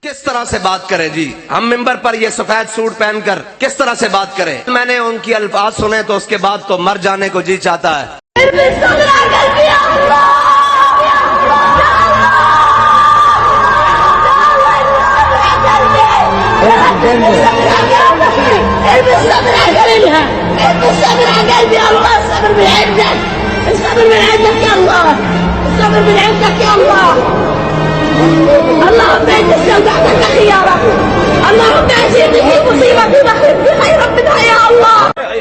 کس طرح سے بات کریں جی ہم ممبر پر یہ سفید سوٹ پہن کر کس طرح سے بات کریں؟ میں نے ان کی الفاظ سنے تو اس کے بعد تو مر جانے کو جی چاہتا ہے۔ اللهم اجعل جلدتك خيارا اللهم اجعل في مصيبتي واخلف لي خيرا منها يا الله۔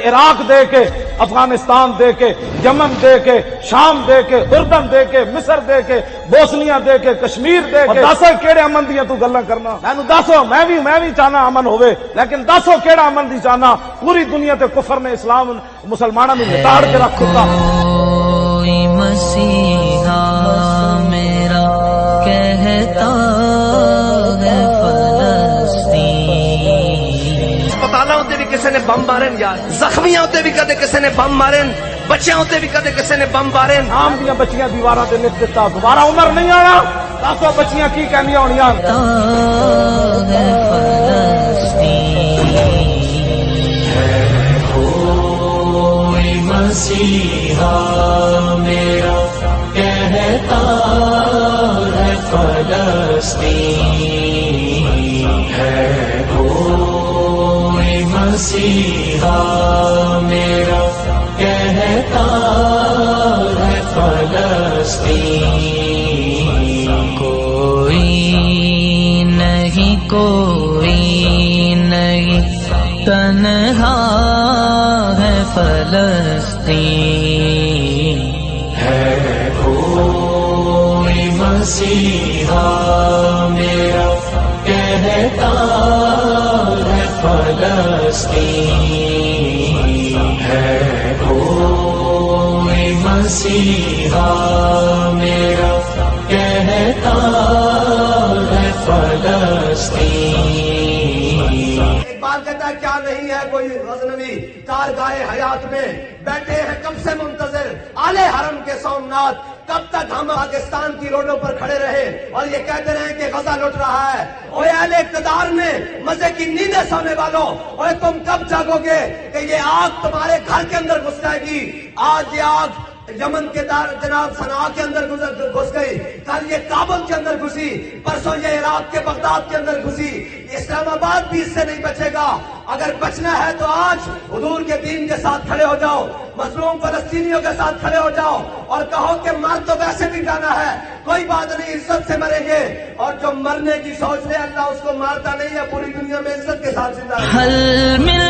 عراق دے کے، افغانستان دے کے، یمن دے کے، شام دے کے، اردن دے کے، مصر دے کے، بوسنیا دے کے، کشمیر دے کے، دسو کیڑے امن دیاں تو گلاں کرنا؟ مینوں دسو، میں بھی چاہنا امن ہوے، لیکن دسو کیڑا امن دی چاہنا؟ پوری دنیا تے کفر نے اسلام مسلماناں نوں لتاڑ کے رکھ دتا۔ کوئی مسیحا میرا کہتا ہے فلسطین۔ اسپتالاں ہوتے بھی کسی نے بم مارے یار، زخمیاں ہوتے بھی کدے کسی نے بم مارے، بچیاں ہوتے بھی کدے کسی نے بم مارے۔ نام دیاں بچیاں دیواراں تے لکھ دتا، دوبارہ عمر نہیں آیا۔ دسو بچیاں کی کہندیاں ہونیاں؟ ہے فلسطین ہے کوئی مسیحا میرا کہتا ہے فلسطین ہے کوئی مسیحا میرا کہتا ہے فلسطین۔ کوئی نہیں تنہا ہے فلسطین ہے کوئی مسیحا میرا کہتا ہے فلسطین ہے کوئی مسیحا میرا کہتا ہے فلسطین۔ اقبال کہتا ہے کیا نہیں ہے کوئی غزنوی کارگاہ حیات میں، بیٹھے ہیں کب سے منتظر آل حرم کے سومناتھ، کب تک ہم پاکستان کی روڈوں پر کھڑے رہے اور یہ کہتے رہے کہ غزہ لٹ رہا ہے۔ اوے اہل اقتدار میں مزے کی نیندیں سونے والوں، اوے تم کب جاگو گے کہ یہ آگ تمہارے گھر کے اندر گھس جائے گی؟ آج یہ آگ یمن کے جناب صنعاء کے اندر گھس گئی، کل یہ کابل کے اندر گھسی، پرسوں یہ عراق کے بغداد کے اندر گھسی، اسلام آباد بھی اس سے نہیں بچے گا۔ اگر بچنا ہے تو آج حضور کے دین کے ساتھ کھڑے ہو جاؤ، مظلوم فلسطینیوں کے ساتھ کھڑے ہو جاؤ اور کہو کہ مر تو ویسے بھی جانا ہے، کوئی بات نہیں، عزت سے مریں گے، اور جو مرنے کی سوچ لے اللہ اس کو مارتا نہیں ہے، پوری دنیا میں عزت کے ساتھ زندہ ہے۔ حل مل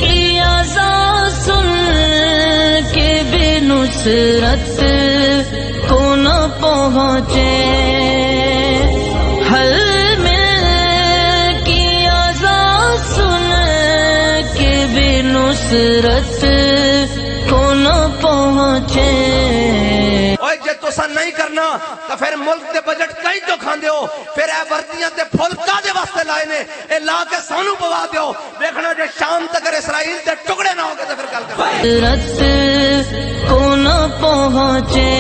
کی آزاد سن کے بے نصرت کو نہ پہنچے، حل مل کی آزاد سن کے بے نصرت کو نہ پہنچے۔ اوے جے تسا نہیں کرنا تو پھر ملک دے بجٹ کہیں تو کھاندے ہو، پھر اے وردیاں تے پھول کادے واسطے لائے نے، اے لا کے سانو پوا دیو، دیکھنا جے شام تک اسرائیل دے ٹکڑے نہ ہو گئے تو پھر گل کریں۔ رت کو نہ پہنچے،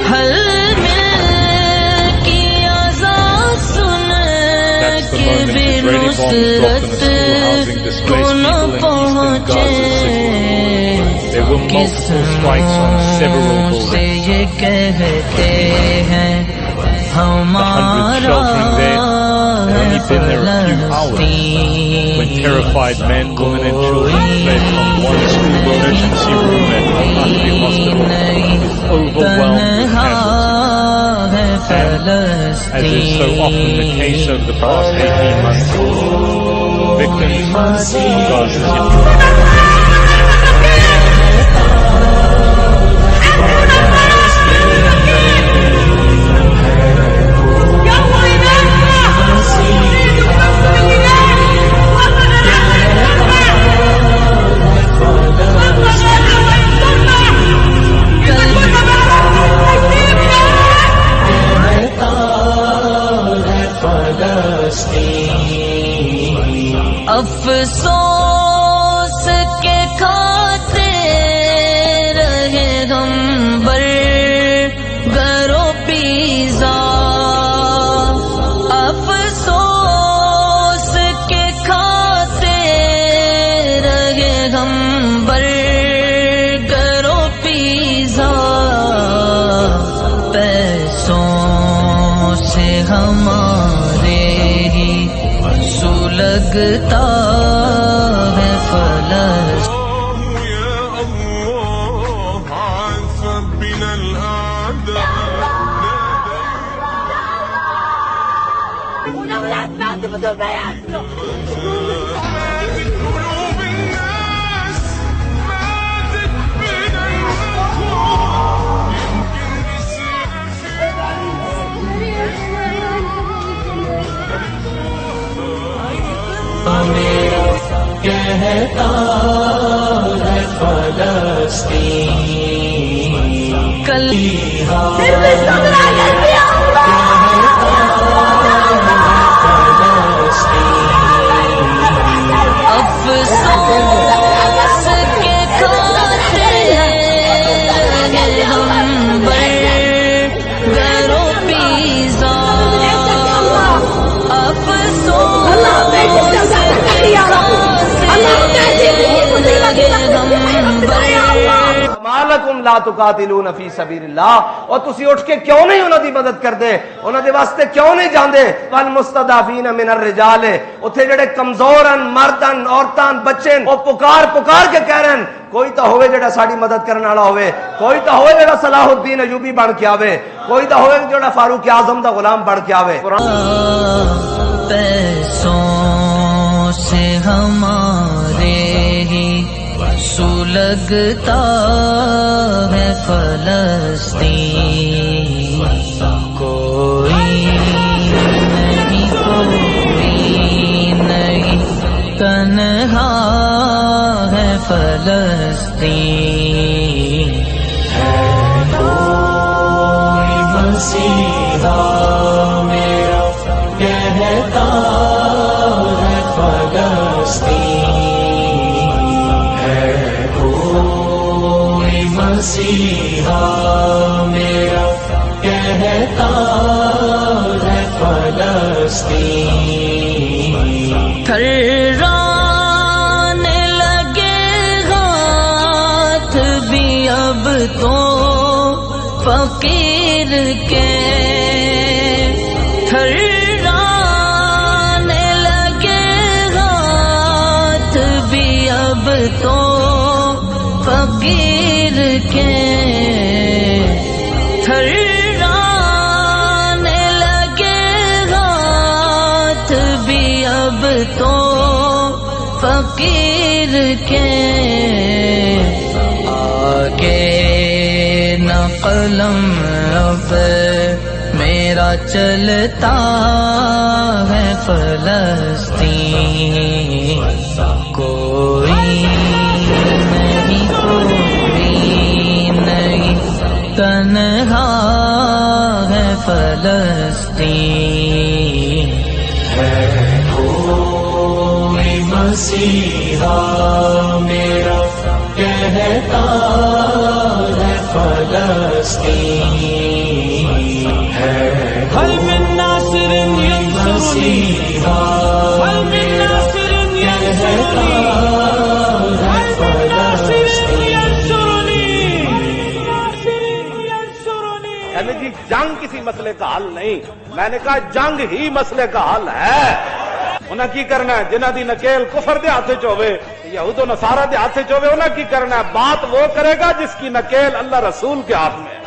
حل مل کی آزاد سن کے بے نصرت کو نہ پہنچے۔ قسموں سے یہ کہتے ہیں ہمارا when terrified men, women and children fled from one school emergency room at as is so often the case over the past 18 months, victims of Gaza's افسوس کے کھاتے رہے ہم برگر و پیزا، افسوس کے کھاتے رہے ہم برگر و پیزا، پیسوں سے ہمارے ہی لگتا ہے فلسطین. يا الله عذب بنا الأعداء. ولولا سمعت بدون بيان قلوب الناس ماتت بنا الأخوة. يمكن کہتا ہے فلسطین کل افسوس کے کھاتے ہم برگر و پیزا، مالکم لا تقاتلون فی سبیل اللہ، اور تسی اٹھ کے کیوں نہیں انہاں دی مدد کردے، انہاں دے واسطے کیوں نہیں جاندے؟ والمستضعفین من الرجال، اوتھے جڑے کمزور ہیں، مرد ہیں، عورتاں، بچے ہیں، او پکار پکار کے کہہ رہے ہیں کوئی تو ہوئے جڑا ساڈی مدد کرنے والا ہوئے، کوئی تو ہوئے جڑا صلاح الدین ایوبی بن کے آوے، کوئی تو ہوئے جڑا فاروق اعظم دا غلام بن کے آوے. پیسوں سے ہمارے ہی سلگتا ہے فلسطین، کوئی نہیں تنہا ہے فلسطین، ہے کوئی مسیحا میرا کہتا ہے فلسطین، ہے کوئی مسیحا میرا کہتا ہے فلسطین، تھرانے لگے ہاتھ بھی اب تو فقیر کے، تھرانے لگے ہاتھ بھی اب تو فقیر کے، تھرانے لگے ہاتھ بھی اب تو فقیر کے، آگے نہ قلم اب میرا چلتا ہے فلسطین، کوئی نہیں تنہا ہے فلسطین، ہے کوئی مسیحا میرا کہتا ہے فلسطین، ہے کوئی مسیحا میرا کہتا ہے فلسطین. یعنی جی جنگ کسی مسئلے کا حل نہیں، میں نے کہا جنگ ہی مسئلے کا حل ہے. انہیں کی کرنا ہے؟ جنہ دی نکیل کفر دے ہاتھ چوے، یہود و نصارہ دے ہاتھ چوے، انہیں کی کرنا ہے؟ بات وہ کرے گا جس کی نکیل اللہ رسول کے ہاتھ میں ہے.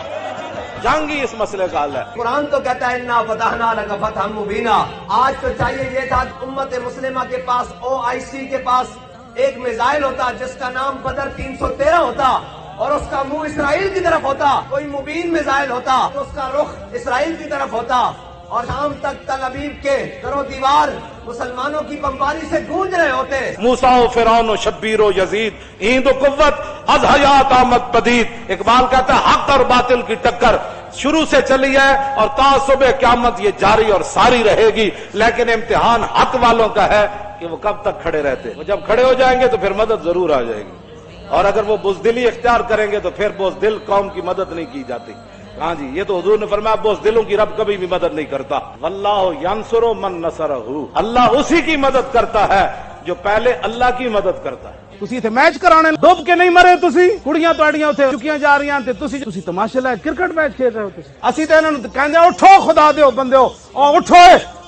جنگ ہی اس مسئلے کا حل ہے۔ قرآن تو کہتا ہے انا فتحنا لک فتحا مبینا۔ آج تو چاہیے یہ تھا امت مسلمہ کے پاس OIC کے پاس ایک میزائل ہوتا جس کا نام بدر 313 ہوتا اور اس کا منہ اسرائیل کی طرف ہوتا، کوئی مبین میزائل ہوتا تو اس کا رخ اسرائیل کی طرف ہوتا اور شام تک تل ابیب کے در و دیوار مسلمانوں کی بمباری سے گونج رہے ہوتے۔ موسیٰ و فرعون و شبیر و یزید ایند و قوت از حیات آمد پدید۔ اقبال کہتا ہے حق اور باطل کی ٹکر شروع سے چلی ہے اور تا صبح قیامت یہ جاری اور ساری رہے گی، لیکن امتحان حق والوں کا ہے کہ وہ کب تک کھڑے رہتے۔ وہ جب کھڑے ہو جائیں گے تو پھر مدد ضرور آ جائے گی، اور اگر وہ بزدلی اختیار کریں گے تو پھر بزدل قوم کی مدد نہیں کی جاتی۔ ہاں جی، یہ تو حضور نے فرمایا بزدلوں کی رب کبھی بھی مدد نہیں کرتا۔ واللہ ینصر من نصرہ، اللہ اسی کی مدد کرتا ہے جو پہلے اللہ کی مدد کرتا ہے۔ تسی اتنے میچ کرانے ڈوب کے نہیں مرے، تسی کڑیاں تواڈیاں اتنے چکیاں جا رہی ہیں تے تسی تماشا لائے کرکٹ میچ کھیل رہے ہو۔ تسی اسی تے انہاں نوں کہندے اٹھو خدا دیو بندیو، او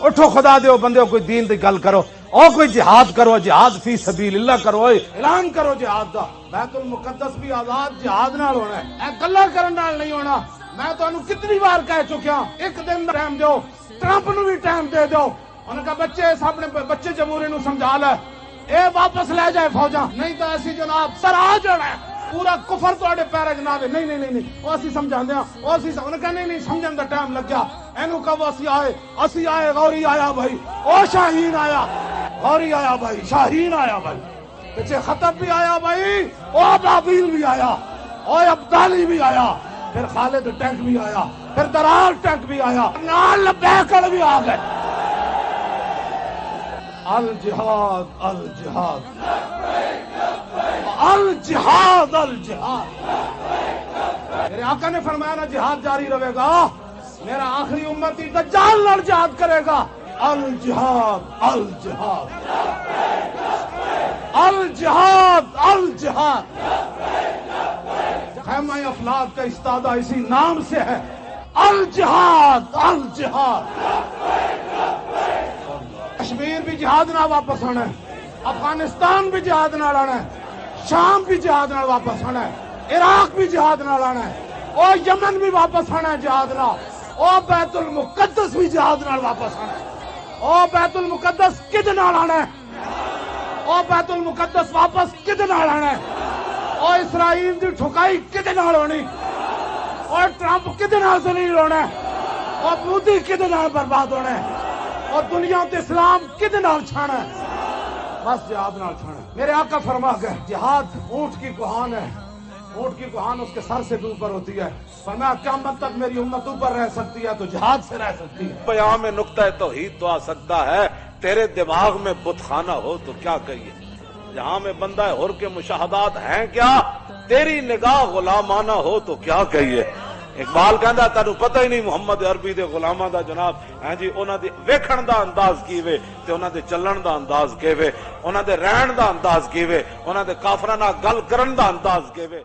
اٹھو خدا دیو بندیو، کوئی دین دی گل کرو، او کوئی جہاد کرو، جہاد فی سبیل اللہ کرو، اعلان کرو جہاد دا۔ بیت المقدس بھی آزاد جہاد نال ہونا ہے، اے گلاں کرن نال نہیں ہونا۔ میں تانوں کتنی بار کہہ چکیا ایک دن ٹائم دیو، ٹرمپ نو بھی ٹائم دے دیو، انہاں کہا بچے اپنے بچے جمہوری نو سمجھا لے، اے واپس لے جائے فوجاں، نہیں تو ایسی جناب سر آ جانا ہے، پورا کفر تواڈے پیرے جناب۔ نہیں او اسی سمجھاندے ہاں، او اسی انہاں کہا نہیں سمجھن دا ٹائم لگ گیا، اینو کہو اسی آئے غوری آیا بھائی، او شاہین آیا، غوری آیا بھائی، شاہین آیا بھائی، پیچھے خطب بھی آیا بھائی، او ابابیل بھی آیا، او ابدالی بھی آیا، پھر خالد ٹینک بھی آیا، پھر درار ٹینک بھی آیا، نال لبیک بھی آ گئے۔ الجہاد الجہاد الجہاد الجہاد، میرے آقا نے فرمایا نا جہاد جاری رہے گا، میرا آخری امتی دجال لڑ جہاد کرے گا۔ الجہاد الجہاد الجہاد الجہاد، خیمہ افلاک کا استادہ اسی نام سے ہے، الجہاد الجہاد۔ کشمیر بھی جہاد نہ واپس آنا ہے، افغانستان بھی جہاد نہ لانا ہے، شام بھی جہاد نہ واپس آنا ہے، عراق بھی جہاد نہ لانا ہے، اور یمن بھی واپس آنا ہے جہاد نہ، اور بیت المقدس بھی جہاد نہ واپس آنا ہے، اور بیت المقدس کدنا لانا ہے، اور بیت المقدس واپس کدنا لانا ہے، اور اسرائیل دی ٹھکائی کدنا ہونی، اور ٹرمپ کدنا ذلیل ہونا ہے، اور مودی کدنا برباد ہونا ہے، اور دنیا تے اسلام کدنا چھانا ہے، بس جہاد نال چھانا ہے۔ میرے آقا فرما گئے جہاد اونٹ کی کوہان ہے، اونٹ کی کوہان اس کے سر سے بھی اوپر ہوتی ہے، فرمایا قیامت تک میری امت اوپر رہ سکتی ہے تو جہاد سے رہ سکتی ہے۔ بیان میں نقطہ توحید تو آ سکتا ہے، تیرے دماغ میں بت خانہ ہو تو کیا کہیے، جہاں میں بندہ حر کے مشاہدات ہیں کیا، تیری نگاہ غلامانہ ہو تو کیا کہیے۔ اقبال کہندا تانوں پتہ ہی نہیں محمد عربی دے غلاماں دا جناب، ہاں جی انہاں دے ویکھن دا انداز کیویں تے انہاں دے چلن دا انداز کیویں، انہاں دے رہن دا انداز کیویں، انہاں دے کافراں نال گل کرن دا انداز کیویں۔